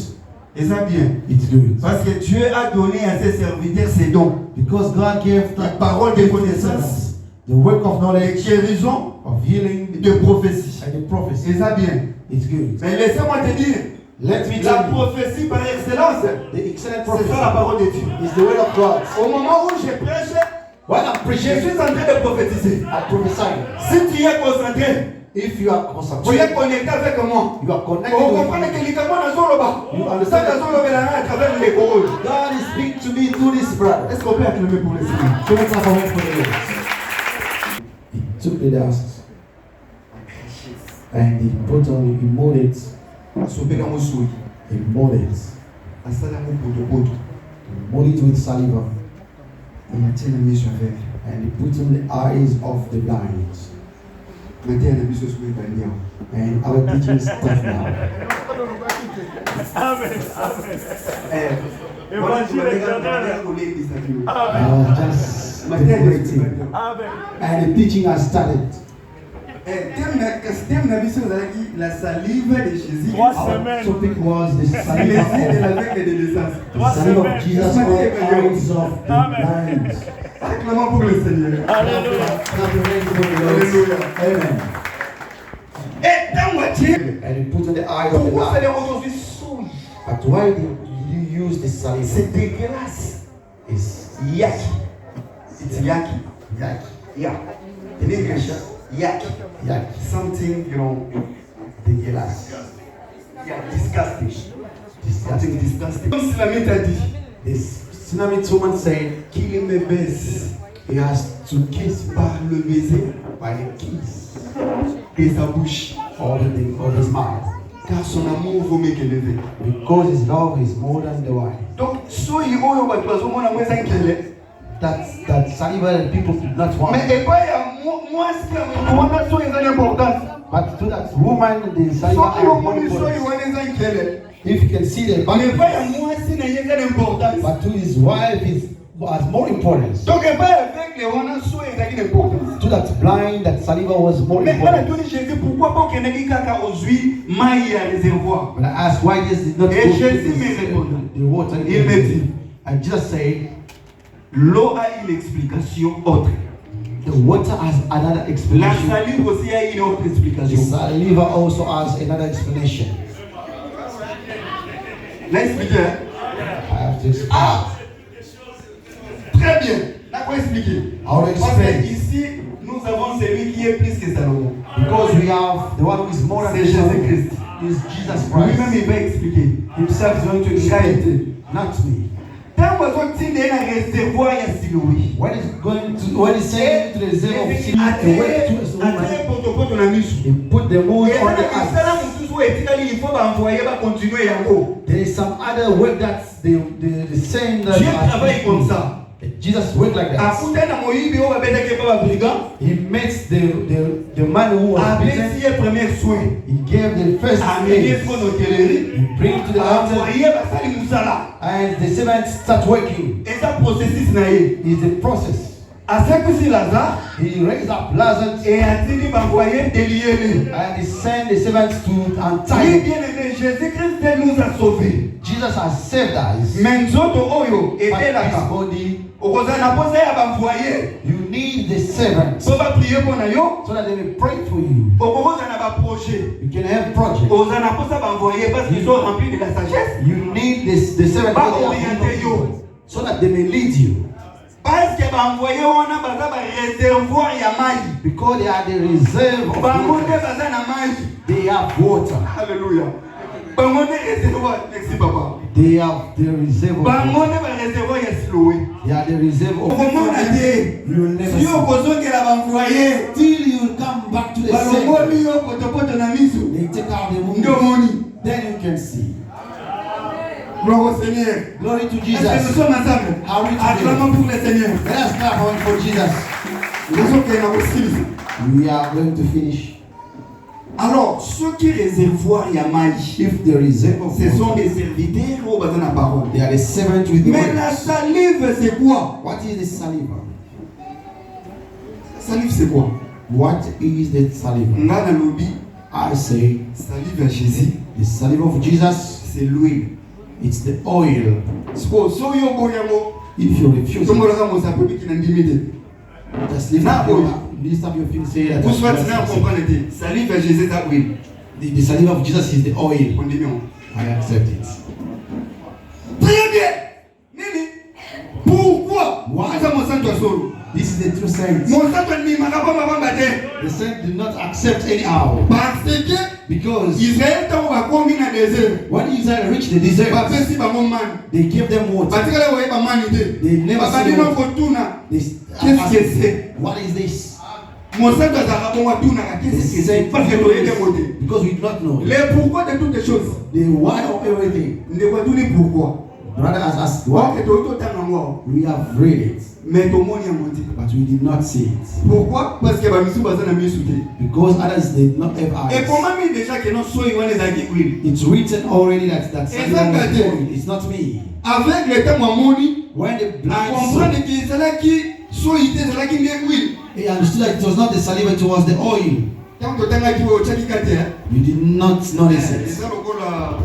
Et ça bien. It's good. Parce que Dieu a donné à ses serviteurs ses dons. Because God gave La the parole de connaissance, the work of de knowledge, guérison, of healing, de prophétie. and the prophecy. C'est ça bien. It's good. Mais laissez-moi te dire, Let me la tell you, prophétie par excellence, the excellent c'est ça la prophecy parole de Dieu. is the word of God. Au moment où je prêche, When I'm je preaching, suis en train de prophétiser. I prophesy. Si tu es concentré, If you are tu es concentrated, connecté avec moi. you are connected On with comprend me. que les gamins dans le bas. You Ça understand dans le bas à travers les corolles. God is speaking to me through this brother. Est-ce qu'on peut acclamer pour les Seigneur? So let's have a word for the Lord. He took the dust and he put on it, he molded, Asopela mosui. he molded, Asala mo poto. molded with saliva, On a tient la mission avec. and he put on the eyes of the blind. Maintenant, la mission sur les bannières. And our teaching is tough now. Amen. Évangile éternel. I was just decorating, Amen. and the teaching has started. Thème la mission la salive de Jésus. 3 Our semaines. topic was the Les saliva yeux de of, l'aveugle et de l'essence. the saliva of Jesus on the eyes of the blind. Acclamons pour le Seigneur. Alléluia. Clap your hands for the Lord. Alléluia. Amen. Et dans moitié, And he put on the eye of the pourquoi blind. faire aujourd'hui souille? But why do you use the saliva? C'est dégueulasse. It's Yaki. It's yaki. yuck. Yeah. In English, yaki. Yuck. Something, Dégueulasse. yeah, disgusting. Something disgusting. Comme si la mère t'a dit, This Tsunami woman said qu'il me baise he has to kiss par le baiser by the kiss et sa bouche. of his mouth. Car son amour vaut mieux que le vin. Because his love is more than the wine. Donc, soyez oyo bato bazomona mweza nkele. That saliva that people did not want. Mais et pas ya mwasi ya moto wana soyo eza important. But to that woman, the saliva Soki are more omoni soyo important. wana eza nkele. If you can see the Mais body, pas ya mwasi na ye eza important. but to his wife is has more importance. Donc, il pas avec les on a souhaité d'importance. To that blind, that saliva was more Mais important. quand Jésus, pourquoi pas qu'il n'y ait qu'à aujourd'hui, maille à réservoir? But I asked why Jesus did not go Et to Jésus me répondit. the water. Il me dit, And Jesus said, l'eau a une explication autre. the water has another La explanation. salive aussi a une autre The explication. saliva also has another explanation. Là, expliquer. I have to explain. Ah! Très bien. Là, quoi expliquer? I will Parce que explain. ici, nous avons celui qui est plus que Salomon. Because we have the one who is more than C'est Jésus-Christ. is Jesus Lui-même, Christ. il va expliquer. Himself is going to explain, not me. Tant que tu es dans le réservoir, il y a Siloé. When he's saying to the zero of sin, he went to his woman, he put the moon on the earth. There is some other work that's the saying that Jesus worked like that. He met the man who was beaten. He gave the first aid. He bring to the mountain, and the servants start working. It's the process. He raised up Lazarus and he sent the servants to untie him. Jesus has saved us. But his body, you need the servants so that they will pray for you. You can have projects. You need the servants so that they may lead you. Because they are the reserve of water. They have water. Hallelujah. They have the reserve of water. They are the reserve of water. You will never see. Till you come back to the center, they take out the moon. Then you can see. Gloire au Seigneur. Glory to Jesus. Est-ce que nous sommes ensemble? How we Acclamons pour le Seigneur. Let us clap for Jesus. We are going to finish. Alors, ceux qui réservoient Yamaï, If the reserve of ce sont water, des serviteurs au besoin de la parole. they are the servant with the Mais la word. salive, c'est quoi? What is the saliva? Salive, c'est quoi? What is the saliva? Nga na lobi, I say salive à Jésus, the saliva of Jesus. c'est l'huile. It's the oil. So yo boyamo, If you refuse to it, moloka mo sa pepi qui n'a limité. just lift up your feet and say that. Vous souhaitez bien comprendre que salive à Jésus c'est l'huile. The saliva of Jesus is the oil. On dit bien. I accept it. Très bien. Nini? Pourquoi? Why? Ça mon sang solo. This is the true saints. Mon sang ni makapa mabamba te. The saints do not accept anyhow. Parce que Because Israël tant va komi na désert. when Israel reached the desert, Ba pesi ba man. they gave them water. Batikala wa ba man te. They never Ba said dino water. ko tuna. They Qu'est-ce que c'est? what is this? Mon sang za ba tuna They qu'est-ce que c'est? said, Parce que tu es côté. because we do not know. Le pourquoi de toutes les choses. The why of everything. Ne va tout pourquoi. Brother has asked Wa why. que to tanga moi. We have read it, Mais to moni a menti. but we did not see it. Pourquoi? Parce que ba misu baza na misu te. Because others did not have Et eyes. comment mi déjà que non so iwane za ki huile. It's written already that Exactly. it's not me. Avec le temps moi moni, When the blind saw, comprendre que c'est là qui so ité c'est là qui ne huile. he understood that it was not the saliva, it was the oil. Tant que tanga ki o chaki kate. You did not notice it. Eza lokola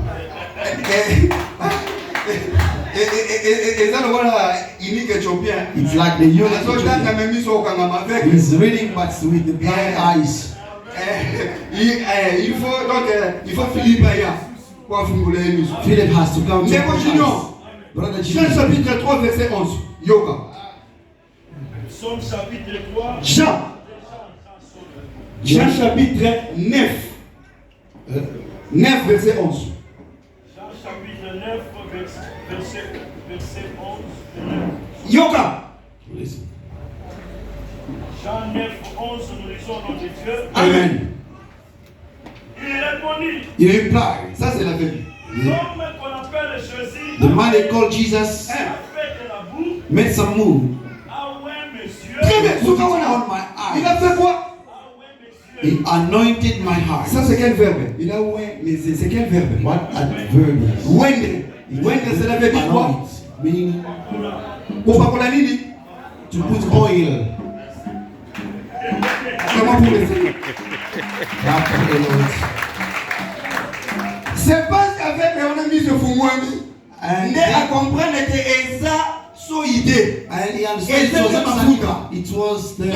eza lokola unique éthiopien. It's like the eunuch. Azotanga memi so kangama avec. He's reading, but with the blind eyes. Il faut donc il faut Philippe aya pour fungula émission. Philip has to come to Mais his continuons. eyes. Brother Jean Jesus. chapitre 3 verset 11. Yoga. Somme chapitre 3. Jean chapitre 9. 9 verset 11. Jean chapitre 9, verset 11. Yoga. Jean 9, 11, nous lisons au nom de Dieu. Amen. Il répondit, He replied, Ça c'est la vérité. l'homme qu'on appelle Jésus, the man they called Jesus a fait de la boue. made some move. Ah ouais, monsieur. Très bien. Put it Soukawana. on my Il a eyes. fait quoi? Ah ouais, monsieur. He anointed my heart. Ça c'est quel verbe? Il a ouais, mais c'est quel verbe? What adverb is? Wende. Wende c'est la verbe quoi? meaning Coca-Cola nini? To put oil. Comment pour le Seigneur? C'est pas qu'avec on a mis ce fumouami. Ne à comprendre que ça so idée. And he understood it was the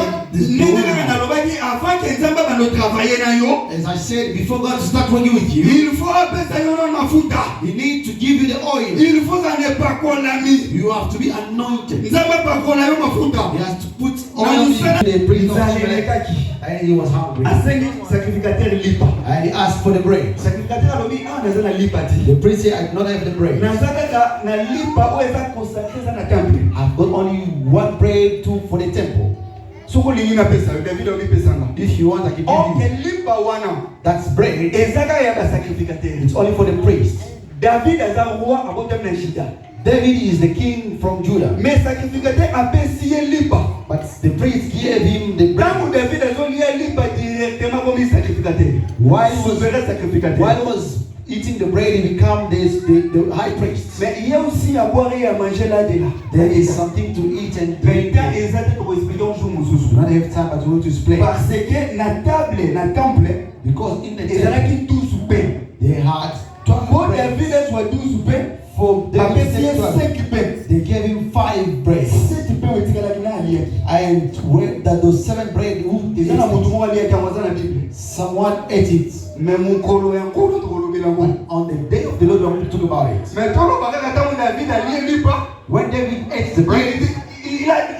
as I said, before God to start working with you, il faut appeler mafuta. He need to give you the oil. Il faut ne pas kolami. You have to be anointed. He Nzamba pa kolami mafuta. has to put oil in the prison of and he was hungry. Asengi sacrificateur lipa. And he asked for the bread. Sacrificateur alobi ah naza na lipa ti. The priest said, I do not have the bread. Nazaka na lipa o eza consacré na temple. I've got only one bread for the temple. Soko lingi na pesa, David obi pesa nga. If you want, I can give Okay, you. lipa wana. That's bread. Ezaka ya ba sacrificateur. It's only for the priest. David aza roi abotem na Juda. David is the king from Judah. Mais sacrificateur apesi ye lipa. But the priest gave him the bread. Quand David a zoli ye lipa directement comme sacrificateur. While he was eating the bread, he became the high priest. Mais il y a aussi à boire et à manger là de là. There is something to eat and drink. Quand exact pour expliquer un jour We don't have time, but we want to explain. Parce que na table, na temple, Because in the ils avaient temple, qui 12 pains. they had 12 Pour bread. David soit 12 pains. For Après David, il y a 12. 5 pains. They gave him 5 bread. 7 pains au tika la kina aliye. And when that those 7 bread, who Ils ont mutu mwa aliye kama na Bible. someone ate it. Mais mon kolo ya kolo to kolo bila mo. On the day of the Lord, we want to talk about it. Mais tolo bakaka tamu David aliye lipa. When David ate the bread,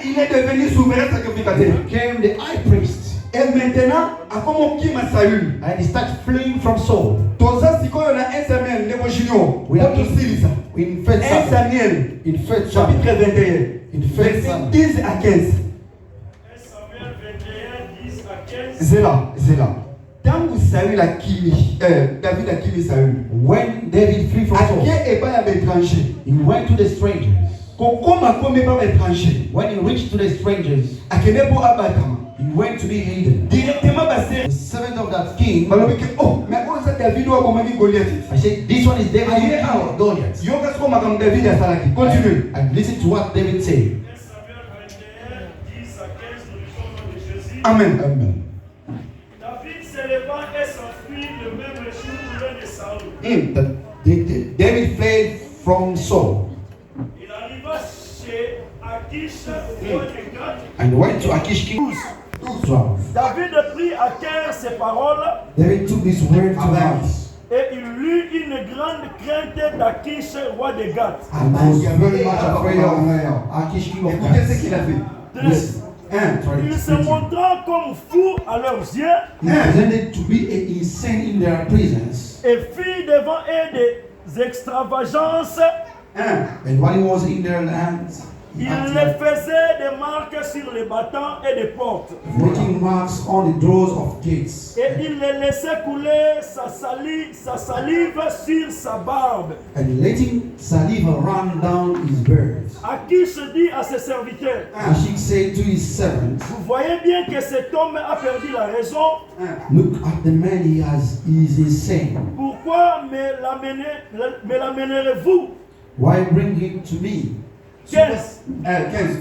Il est devenu souverain sacrificateur. he became the high priest. Et maintenant, à comment qui m'a Saül? And he started fleeing from Saul. Toza sikoyo na 1 Samuel ndeko junior. We are Pour silisa. in 1 1 Samuel. Samuel In 1 chapitre Samuel. 21. In 1 Verset Samuel. 10 à 15. 1 Samuel 21, 10 à 15. Zela. Tangu Saül a kimi, David a kimi Saül. When David fled from Saul, Aké eba ya étranger. he went to the strangers. Kokoma kome ba étranger. When he reached to the strangers, Akene bo abatama. he went to be hidden. Directement basé. The servant of that king, Balobi ke oh, mais on sa David wa komaki Goliath. I said, this one is David Aye, king of Goliath. Yo kasko makam David ya salaki. Continue. And listen to what David said. 1 Samuel 21, 10 à 15, nous lisons au nom de Jésus. Amen. Amen. David s'éleva et s'enfuit le même jour loin de Saül. David fled from Saul Il arriva chez Akish, roi de Gath. and went to Achish king. 12. David prit à cœur ces paroles David took this word to heart. et il eut une grande crainte d'Akish, roi de Gath. And was very much afraid of Achish king of Écoutez ce Gath. qu'il a fait. Yes. Il se montra comme fou à leurs yeux He pretended to be insane in their presence. et fit devant eux des extravagances. And while he was in their hands, Il les faisait des marques sur les battants et des portes. making marks on the doors of gates. Et il les laissait couler sa salive sur sa barbe. And letting saliva run down his beard. Akish dit à ses serviteurs, Achish said to his servants, vous voyez bien que cet homme a perdu la raison. look at the man he is insane. Pourquoi me l'amènerez-vous? Why bring him to me? 15. 15.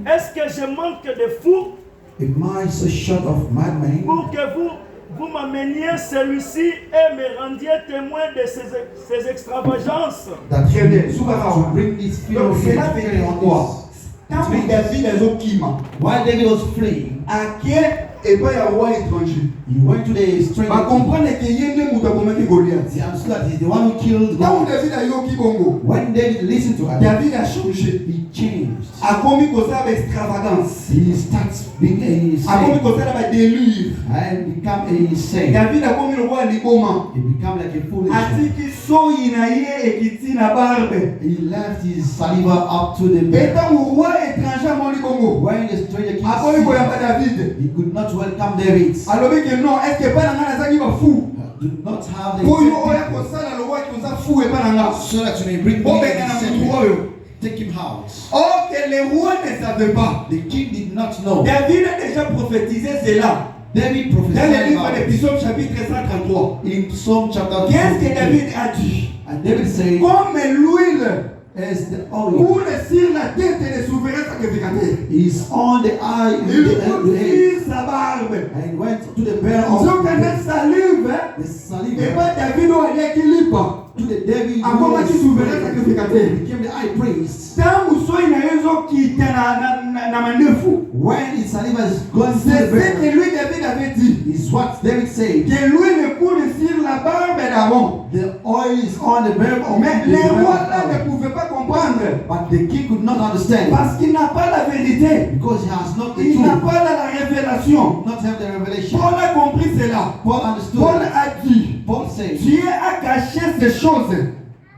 Est-ce que je manque de fou Am I so short of madman pour que vous m'ameniez celui-ci et me rendiez témoin de ces extravagances? that Très bien. you to bring this fear Donc of c'est là que fear on quoi? this? Tant que David a zokima. While David was fleeing, Aké eba ya roi étranger. he went to the stranger. Ba comprendre que yende muta komaki Goliath. He understood that he's the one who killed Tant que Goliath. David a yoki bongo. When David listened to her, David a changé. he changed. Akomi kosa ba extravagance. He starts being Akomi insane kosa ba délire. and become insane. David akomi le roi liboma. He became like a foolish man. Atiki soyi na ye ekiti na barbe. He left his saliva up to the beard. Eta roi étranger mon libongo. When the stranger came, Akomi koyamba David. he could not welcome David. Alobi que non, est-ce que pas na ngana zaki ba fou? Did not have the Oyo oya kosala le roi koza fou e pa na nga. so that you may bring me Bo in benga na the mutu same oyo. Take him out. Or que le roi ne savait pas. The king did not know. David a déjà prophétisé cela. David Dans le prophesied livre about des it. Psaumes chapitre 133. In Psalm chapter Qu'est-ce que 2. David a dit? And David said, Comme l'huile as the oil Coule sur la tête des souverains sacrificateurs. is on the eye, Il the head, coule sa barbe. and went to the bear of Donc, quand elle salive, the et saliva pas David ou Alia qui lit pas. to the David À comment tu souverain sacrificateur? became the high priest. Tant ou soit une raison qui était na mandefu. When his saliva is going to C'est the ce que bear, lui David avait dit. is what David said. Que lui ne coule sur la barbe d'Aaron. The oil is on the bear of Mais the les bear rois of là ne Aaron. pouvaient pas comprendre. But the king could not understand Parce qu'il n'a pas la vérité. because he has not the Il n'a truth, pas la révélation. not have the revelation. Paul a compris cela. Paul understood. Paul a dit, Paul said, Dieu a caché ces choses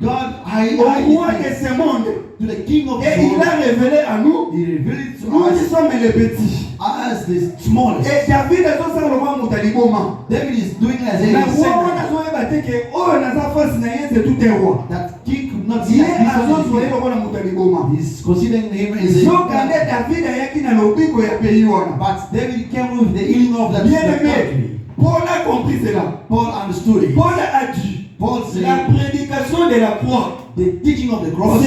God, au roi de I ce monde. to the king of Et the il world. a révélé à nous, He revealed to nous qui us sommes les petits. as the smallest. Et David a dit ça le roi Moutaliboma. David is doing as La a roi said on a battu que oh na sa face na yé c'est tout un roi. that king could not see Dieu that a this zoé one le roi Moutaliboma. is considering him as So a quand David a yaki na lobiko ya pays wana. but David came with the healing of that Bien country. aimé, Paul a compris cela. Paul understood it. Paul a dit, Paul la said prédication de la croix, the teaching of the cross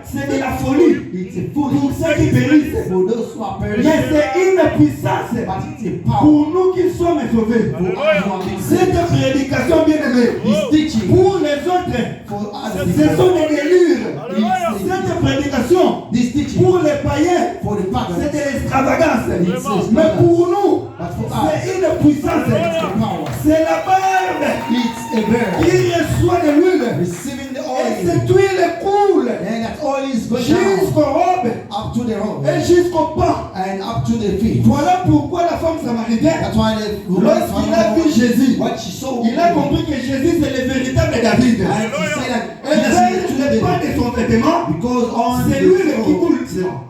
c'est de la folie it's a pour fool ceux qui périssent. for those who are Mais perishing, c'est une puissance but it's a power pour nous qui sommes sauvés. for us who are being Cette saved. prédication, bien aimé, His teaching pour les autres, for us, ce sont des délires. It's Cette prédication, this teaching pour les païens, for the c'est pagans, de l'extravagance. It's Mais pour nous, but for us, c'est une puissance. it's the power. C'est la barbe It's a bear qui reçoit de l'huile. receiving the Et oil, cette huile coule and that oil is going down jusqu'aux robes up to the robe et jusqu'aux pas. and up to the feet. Voilà pourquoi la femme samaritaine, That's why the lorsqu'il a vu Jésus, what she saw, il a compris que Jésus c'est le véritable David. and she said that Et Jesus is le pas the de son vêtement, because on c'est the l'huile qui robe, coule.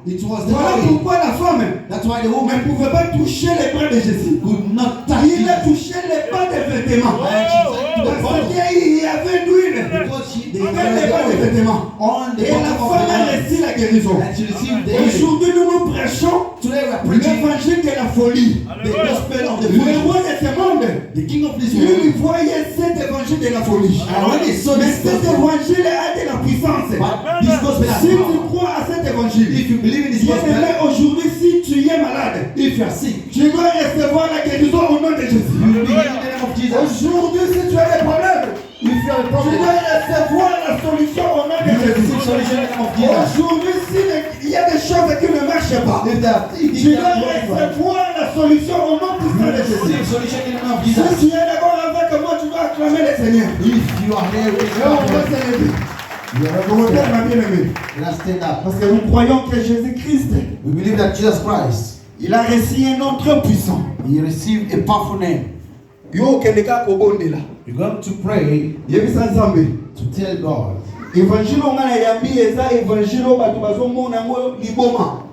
it was the Voilà oil. pourquoi la femme That's why the ne woman pouvait pas toucher les bras de Jésus. could not touch Il a it touché les pas des vêtements. and she said to the Parce bottom qu'il y avait d'huile because she they avec les pas des had the oil vêtements. on the Et la bottom of femme a the reçu la guérison. and she received the healing. Aujourd'hui, nous prêchons Today we are preaching l'évangile de la folie. the gospel of the Le foolish. roi de ce monde, The king of this lui, world. il voyait cet évangile de la folie. And when he saw Mais this cet gospel, évangile a de la puissance. but this gospel has Si tu power. crois à cet évangile, If you believe in this bien aimé, gospel, aujourd'hui, si tu es malade, if you are sick, tu dois recevoir la guérison au nom de Jésus. you believe in the name of Jesus. Aujourd'hui, si tu as des problèmes, If you are a tu problem, dois recevoir la solution au nom de you receive Jésus. solution in the name of Jesus. Aujourd'hui, s'il y a des choses qui ne marchent pas, If that if tu you dois are going for it, recevoir la solution au nom puissant de Jésus. receive solution in the name of Si Jesus. tu es d'accord avec moi, tu dois acclamer le Seigneur. If you are here with Et on va God, se lever. you are Le modèle, ma going bien-aimée. to stand up. Parce que nous croyons que Jésus-Christ, We believe that Jesus Christ, il a reçu un nom très puissant. He received a powerful name. Yo kendeka kobondela. You're going to pray Yebisa Nzambe. to tell God. Évangile ngana yambi eza évangile bato bazomona ngo liboma.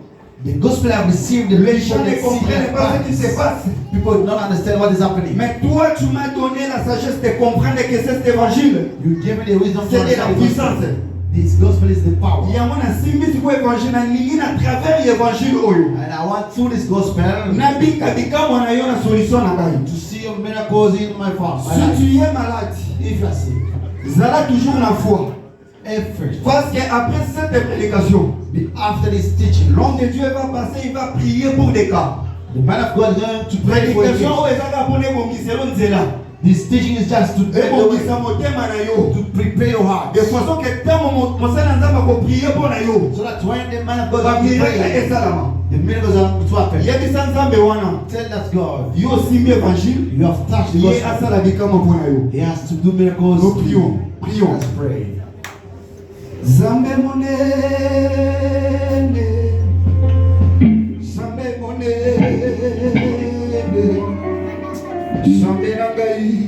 The gospel I have received, the Les mission gens ne that comprennent pas ce qui se passe. people do not understand what is happening. Mais toi, tu m'as donné la sagesse de comprendre que cet évangile, You give me the wisdom to c'est de la understand the puissance. gospel. This gospel is the power. Il y a mon asimbi siko évangile na lingi na travers l'évangile oyo. And I want through this gospel Nabika bika mwana yo na solution na ngai. to see your miracles in my farm. Si tu es malade, If you are sick, zala toujours la foi. first, Parce qu'après cette prédication, after this teaching, l'homme de Dieu va passer, il va prier pour des cas. the man of God is going to pray for Prédication you. oyo ezaka mpona ebongiselo nzela. This teaching is just to take away, Ebongisa motema na yo. to prepare your heart, De façon que ntango mosala nzambe akopriye mpo na yo, so that when the man of God is bamiracle praying, esalama. the miracles are to happen. Yebisa nzambe wana, Tell that God, yo osimbi évangile, you have touched the ye gospel. asala bikama mpo na yo. He has to do miracles. Nous prions, prions. Let's pray. Nzambe monene, Nzambe monene, Nzambe na ngai.